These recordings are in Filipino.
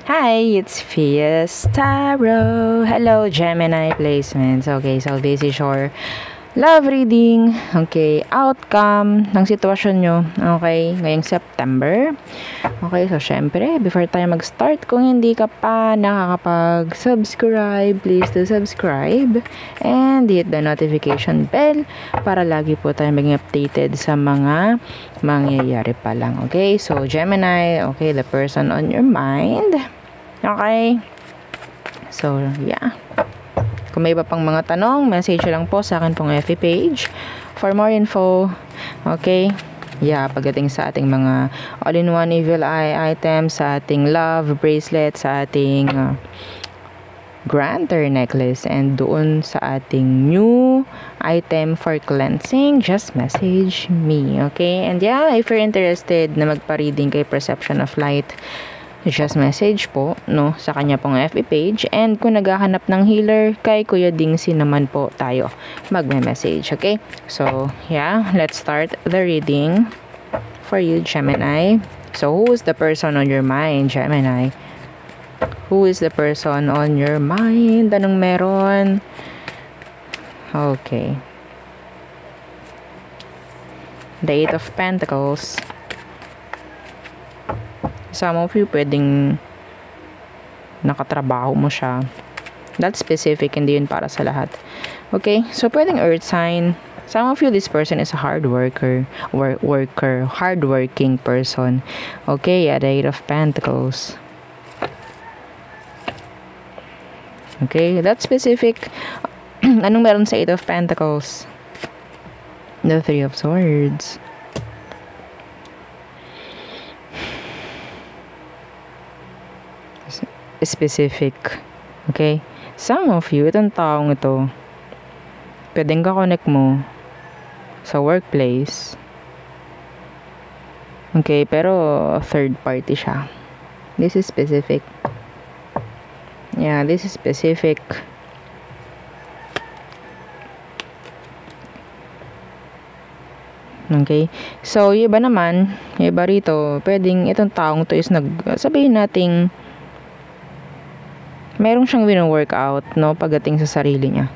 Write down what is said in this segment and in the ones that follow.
Hi, it's Fiestaro. Hello, Gemini placements. Okay, so this is your love reading. Okay, outcome ng sitwasyon nyo. Okay, ngayong September. Okay, so syempre, before tayo mag-start, kung hindi ka pa nakakapag-subscribe, please do subscribe and hit the notification bell para lagi po tayo maging updated sa mga mangyayari pa lang. Okay, so Gemini, okay, the person on your mind. Okay, so yeah. Kung may iba pang mga tanong, message lang po sa akin pong FB page for more info. Okay? Yeah, pagdating sa ating mga all-in-one evil eye items, sa ating love bracelet, sa ating granter necklace, and doon sa ating new item for cleansing, just message me. Okay? And yeah, if you're interested na magpa-reading kay Perception of Light, just message po, no, sa kanya pong FB page. And kung naghahanap ng healer, kay Kuya Dingsi naman po tayo magme-message, okay? So, yeah, let's start the reading for you, Gemini. So, who is the person on your mind, Gemini? Who is the person on your mind? Anong meron? Okay. The Eight of Pentacles. Some of you, pwedeng nakatrabaho mo siya. That's specific, hindi yun para sa lahat. Okay? So, pwedeng earth sign. Some of you, this person is a hard worker. Hardworking person. Okay? Yeah, the Eight of Pentacles. Okay? That's specific. Anong meron sa Eight of Pentacles? The Three of Swords. Specific. Okay? Some of you, itong taong ito, pwedeng ka-connect mo sa workplace. Okay? Pero, third party siya. This is specific. Yeah, this is specific. Okay? So, yung iba naman, yung iba rito, pwedeng itong taong to is sabihin nating merong siyang wino-workout, no, pagdating sa sarili niya.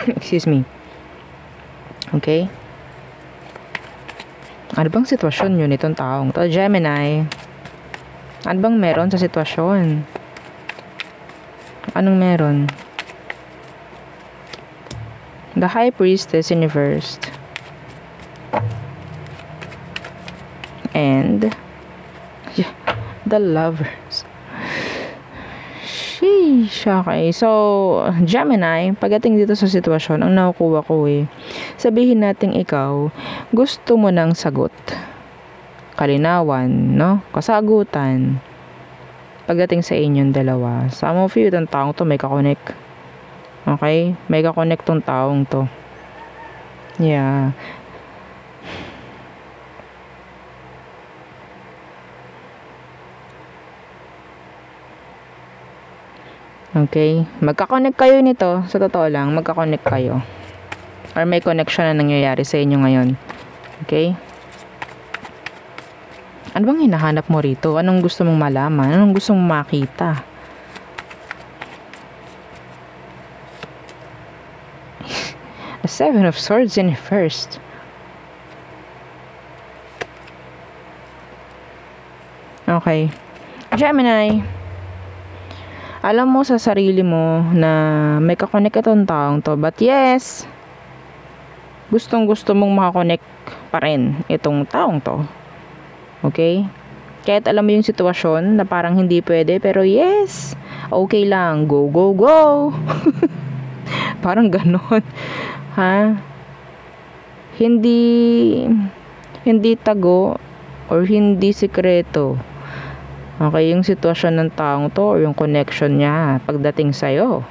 Excuse me. Okay? Ano bang sitwasyon yun itong taong to? Gemini. Ano bang meron sa sitwasyon? Anong meron? The High Priestess in reversed. And the Lovers. Okay. So, Gemini, pagdating dito sa sitwasyon, ang nakukuha ko sabihin natin ikaw, gusto mo ng sagot. Kalinawan, no? Kasagutan. Pagdating sa inyong dalawa. Some of you, itong taong to, may kakonek. Okay? May kakonek tong taong to. Yeah. Okay? Magka-connect kayo nito. Sa totoo lang, magka-connect kayo. Or may connection na nangyayari sa inyo ngayon. Okay? Ano bang hinahanap mo rito? Anong gusto mong malaman? Anong gusto mong makita? The Seven of Swords in first. Okay. Gemini. Alam mo sa sarili mo na may kakonek itong taong to. But yes, gustong-gusto mong makakonek pa rin itong taong to. Okay? Kahit alam mo yung sitwasyon na parang hindi pwede, pero yes, okay lang. Go, go, go! Parang ganon. Ha? Hindi tago or hindi sikreto. Okay, yung sitwasyon ng taong to or yung connection niya pagdating sa'yo.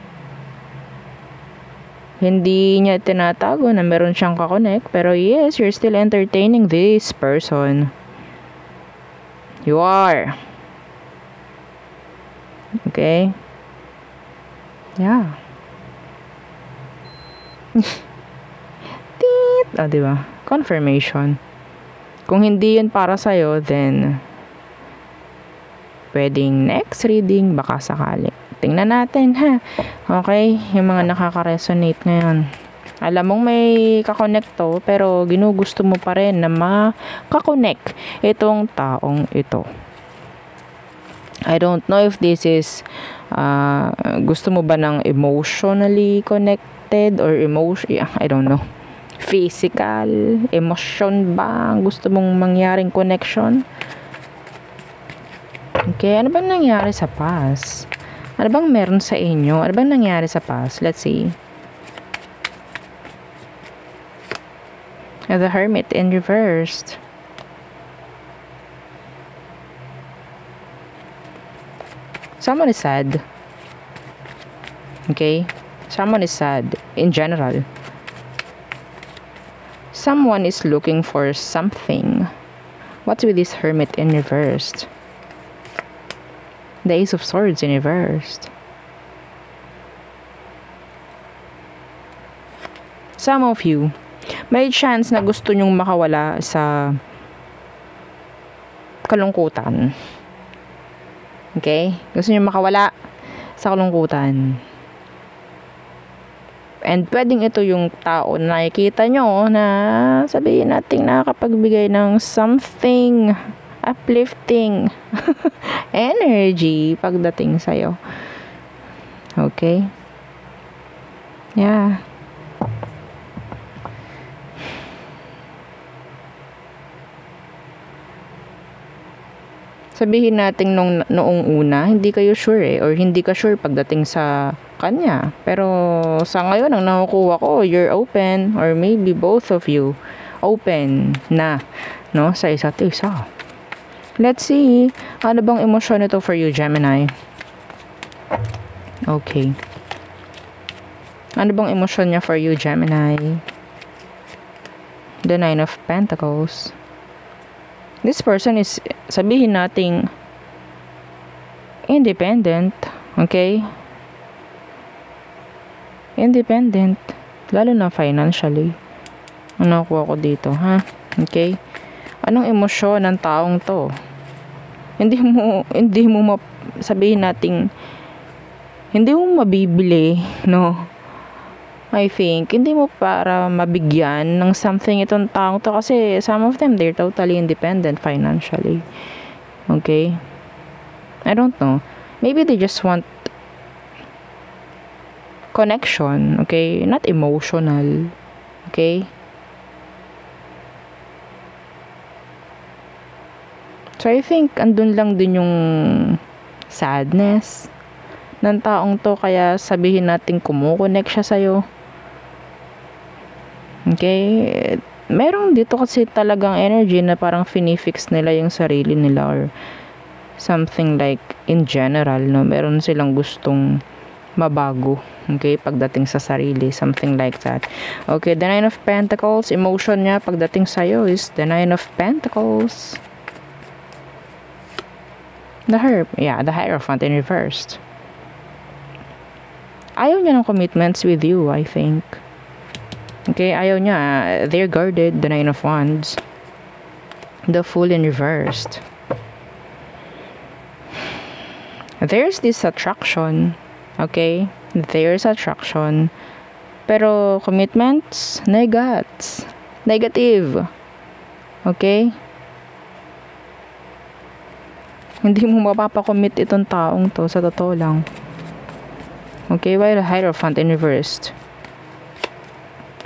Hindi niya tinatago na meron siyang kakonek, pero yes, you're still entertaining this person. You are. Okay? Yeah. Tit! Oh, diba? Confirmation. Kung hindi yun para sa'yo, then pwedeng next reading, baka sakali. Tingnan natin, ha? Okay, yung mga nakaka-resonate ngayon. Alam mong may kakonect to, pero ginugusto mo pa rin na makakonect itong taong ito. I don't know if this is, gusto mo ba ng emotionally connected or I don't know. Physical, emotion ba gusto mong mangyaring connection? Okay, ano bang nangyari sa past? Ano bang meron sa inyo? Ano bang nangyari sa past? Let's see. The Hermit in reversed. Someone is sad. Okay? Someone is sad in general. Someone is looking for something. What's with this Hermit in reversed? The Ace of Swords in reversed. Some of you, may chance na gusto nyong makawala sa kalungkutan. Okay? Gusto nyong makawala sa kalungkutan. And pwedeng ito yung tao na nakikita nyo na sabihin natin nakakapagbigay ng something uplifting energy pagdating sa'yo. Okay? Yeah. Sabihin natin noong una, hindi kayo sure or hindi ka sure pagdating sa kanya. Pero sa ngayon, ang nakukuha ko, you're open or maybe both of you open na, no, sa isa't isa. Let's see, ano bang emosyon ito for you, Gemini? Okay. Ano bang emosyon niya for you, Gemini? The Nine of Pentacles. This person is, sabihin nating, independent, okay? Independent, lalo na financially. Ano nakuha ko dito, ha? Okay? Anong emosyon ng taong to? Hindi mo sabihin nating, hindi mo mabibili, no? I think, hindi mo para mabigyan ng something itong taong to kasi some of them, they're totally independent financially. Okay? I don't know. Maybe they just want connection, okay? Not emotional. Okay? So, I think, andun lang din yung sadness ng taong to kaya sabihin natin kumukonect siya sa'yo. Okay? Merong dito kasi talagang energy na parang finifix nila yung sarili nila or something like in general, no? Meron silang gustong mabago. Okay? Pagdating sa sarili. Something like that. Okay, the Nine of Pentacles. Emotion niya pagdating sa'yo is the Nine of Pentacles. The Hierophant in reversed. Ayaw niya ng commitments with you, I think. Okay, ayaw niya. They're guarded, the Nine of Wands. The Fool in reversed. There's this attraction. Okay? There's attraction. Pero commitments, negative. Okay? Hindi mo mapapakommit itong taong to, sa totoo lang. Okay, while the Hierophant in reversed.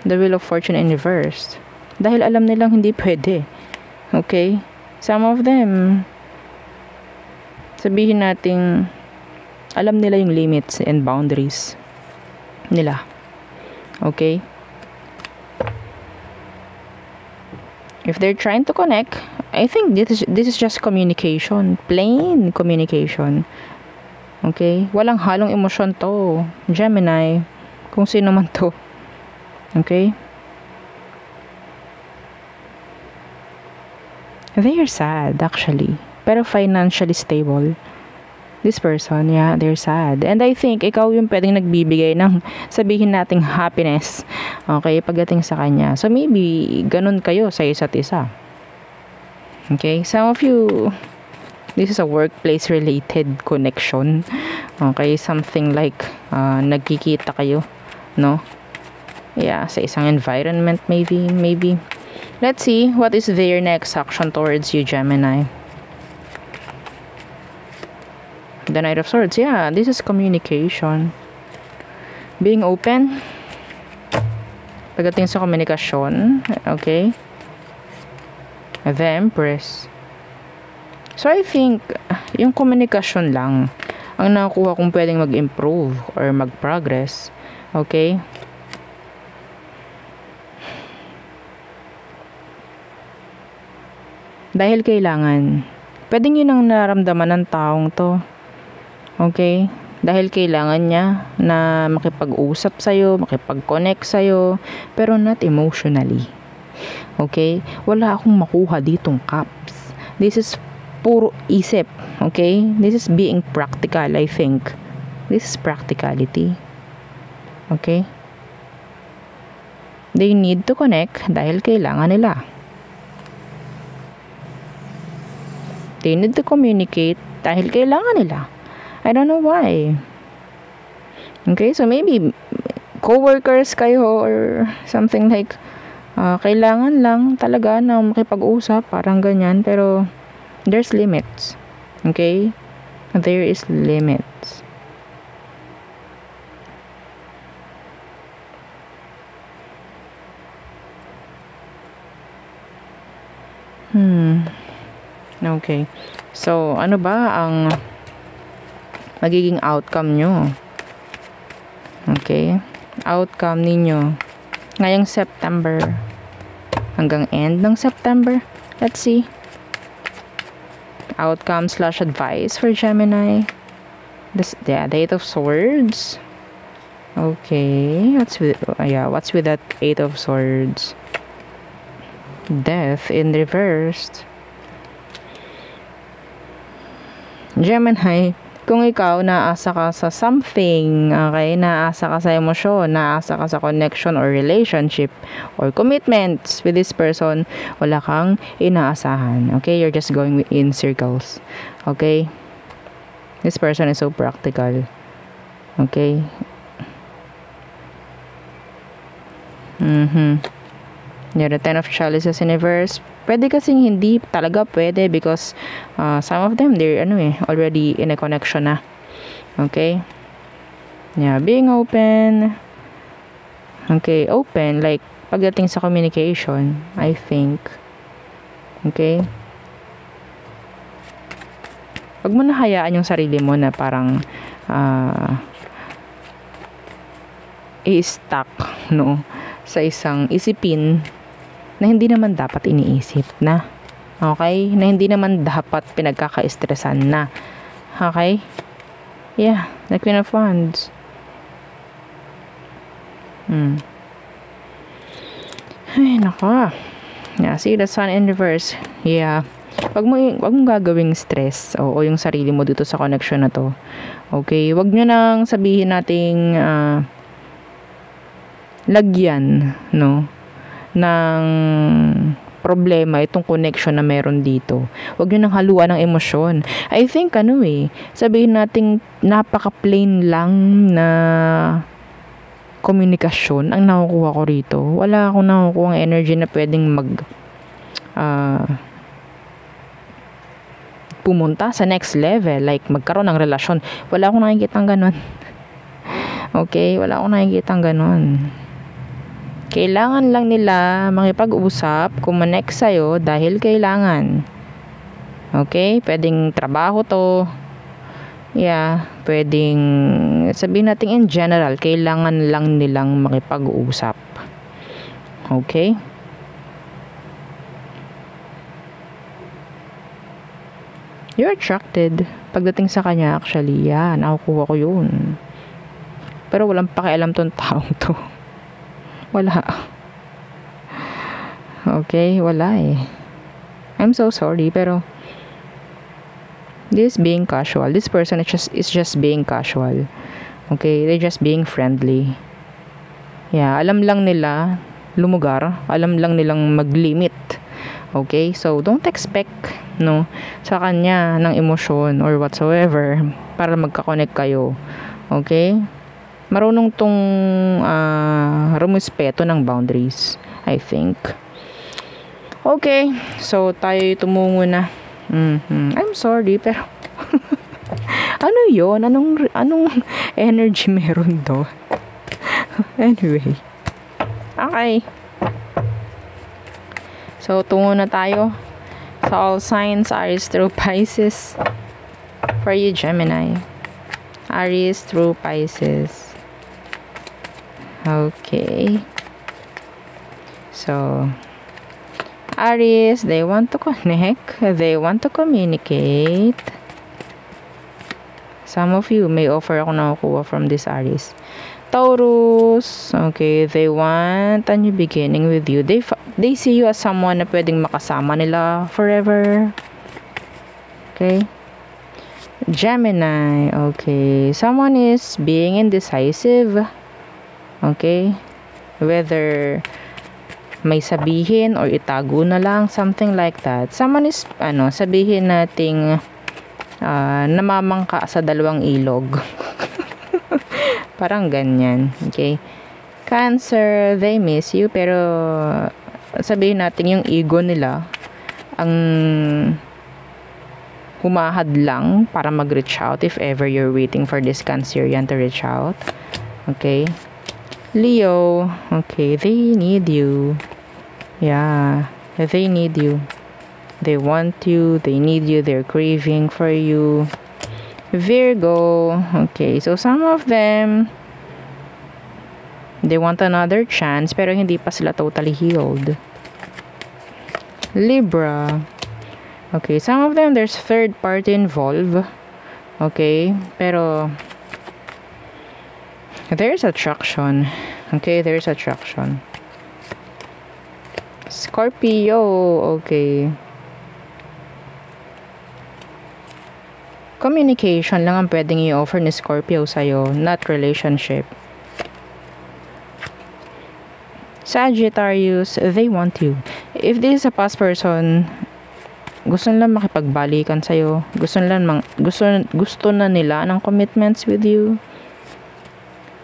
The Wheel of Fortune in reversed. Dahil alam nilang hindi pwede. Okay? Some of them, sabihin nating, alam nila yung limits and boundaries nila. Okay? If they're trying to connect, I think this is just communication. Plain communication. Okay? Walang halong emosyon to. Gemini. Kung sino man to. Okay? They are sad, actually. Pero financially stable. This person, yeah, they're sad. And I think, ikaw yung pwedeng nagbibigay ng, sabihin nating happiness. Okay? Pagdating sa kanya. So, maybe, ganun kayo sa isa't isa. Okay? Some of you, This is a workplace related connection. Okay, something like nagkikita kayo, no? Yeah, sa isang environment maybe. Let's see what is their next action towards you, Gemini. The Knight of Swords. Yeah, this is communication. Being open. Pagdating sa komunikasyon, okay? The Empress. So I think yung komunikasyon lang ang nakuha kung pwedeng mag-improve or mag-progress. Okay? Dahil kailangan. Pwedeng yun ang nararamdaman ng taong to. Okay? Dahil kailangan niya na makipag-usap sa'yo, makipag-connect sa'yo, pero not emotionally. Okay? Wala akong makuha ditong cups. This is puro isip. Okay? This is being practical, I think. This is practicality. Okay? They need to connect dahil kailangan nila. They need to communicate dahil kailangan nila. I don't know why. Okay? So maybe co-workers kayo or something like kailangan lang talaga na makipag-usap, parang ganyan, pero there's limits. Okay? There is limits. Okay. So, ano ba ang magiging outcome nyo? Okay? Outcome ninyo ngayong September hanggang end ng September. Let's see. Outcome/advice for Gemini. The Eight of Swords. Okay. What's with that Eight of Swords? Death in reversed. Gemini, kung ikaw naasa ka sa something, okay, naasa ka sa emosyon, naasa ka sa connection or relationship or commitments with this person, wala kang inaasahan. Okay, you're just going in circles. Okay, this person is so practical. Okay. Yeah, the Ten of Chalices in reverse. Pwede kasing hindi talaga pwede because some of them, they're already in a connection na. Okay? Yeah, being open. Okay, open. Like, pagdating sa communication, I think. Okay? Wag mo na hayaan yung sarili mo na parang i-stuck, no? Sa isang isipin na hindi naman dapat iniisip na. Okay? Na hindi naman dapat pinagkaka-stressan na. Okay? Yeah. The Queen of Wands. Ay, nako. Yeah, see the Sun in reverse. Yeah. Wag mong gagawing stress o yung sarili mo dito sa connection na to. Okay? Wag nyo nang sabihin nating lagyan, no, ng problema itong connection na meron dito. Huwag nyo nang haluan ng emosyon. I think, sabihin nating napaka-plain lang na komunikasyon ang nakukuha ko rito. Wala akong nakukuha ng energy na pwedeng pumunta sa next level, like magkaroon ng relasyon. Wala akong nakikitang ganon. Okay? Wala akong nakikitang ganon. Kailangan lang nila makipag-usap, kumonek sa'yo dahil kailangan. Okay? Pwedeng trabaho to. Yeah. Pwedeng, sabihin natin in general, kailangan lang nilang makipag-usap. Okay? You're attracted. Pagdating sa kanya, actually, yeah, nakukuha ko yun. Pero walang pakialam tong taong to. Wala. Okay, wala eh. I'm so sorry, pero this being casual. This person is just being casual. Okay, they're just being friendly. Yeah, alam lang nila lumugar. Alam lang nilang mag-limit. Okay, so don't expect no, sa kanya ng emosyon or whatsoever para magka-connect kayo. Okay? Marunong tong rumispeto ng boundaries, I think. Okay, so tayo tumungo na. I'm sorry, pero ano yon? Anong energy meron do? Anyway. Okay. So, tungo na tayo sa all signs, Aries through Pisces. For you, Gemini. Aries through Pisces. Okay. So, Aries, they want to connect. They want to communicate. Some of you may offer ako nakukuha from this Aries. Taurus, okay, they want a new beginning with you. They see you as someone na pwedeng makasama nila forever. Okay. Gemini, okay, someone is being indecisive. Okay, whether may sabihin or itago na lang, something like that. Someone is, sabihin nating namamangka sa dalawang ilog. Parang ganyan. Okay. Cancer, they miss you, pero sabihin natin yung ego nila ang humahad lang para mag-reach out if ever you're waiting for this Cancerian to reach out. Okay. Leo, okay, they need you. Yeah, they need you. They want you, they need you, they're craving for you. Virgo, okay, so some of them, they want another chance, pero hindi pa sila totally healed. Libra, okay, some of them, there's third party involved. Okay, pero there's attraction. Okay, there's attraction. Scorpio, okay. Communication lang ang pwedeng i-offer ni Scorpio sa'yo, not relationship. Sagittarius, they want you. If this is a past person, gusto nila makipagbalikan sa'yo. Gusto na nila ng commitments with you.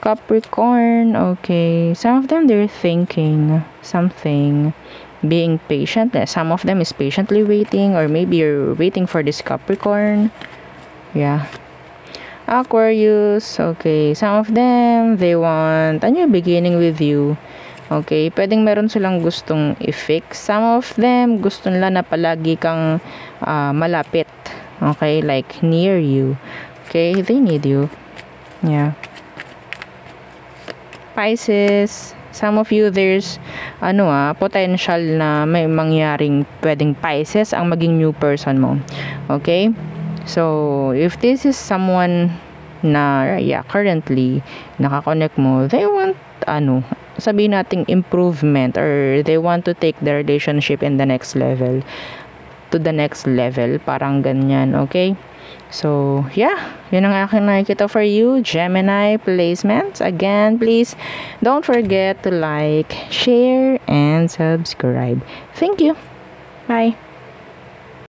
Capricorn, okay. Some of them, they're thinking something. Being patient. Some of them is patiently waiting, or maybe you're waiting for this Capricorn. Yeah. Aquarius, okay. Some of them, they want a new beginning with you. Okay, pwedeng meron silang gustong i-fix. Some of them, gusto nila na palagi kang malapit. Okay, like near you. Okay, they need you. Yeah. Pisces, some of you, there's potential na may mangyaring pwedeng Pisces ang maging new person mo. Okay? So, if this is someone na, currently, nakakonect mo, they want, sabihin nating improvement, or they want to take the relationship in the next level, to the next level, parang ganyan, okay? So, yeah, yun ang aking nakikita for you, Gemini placements. Again, please, don't forget to like, share, and subscribe. Thank you. Bye.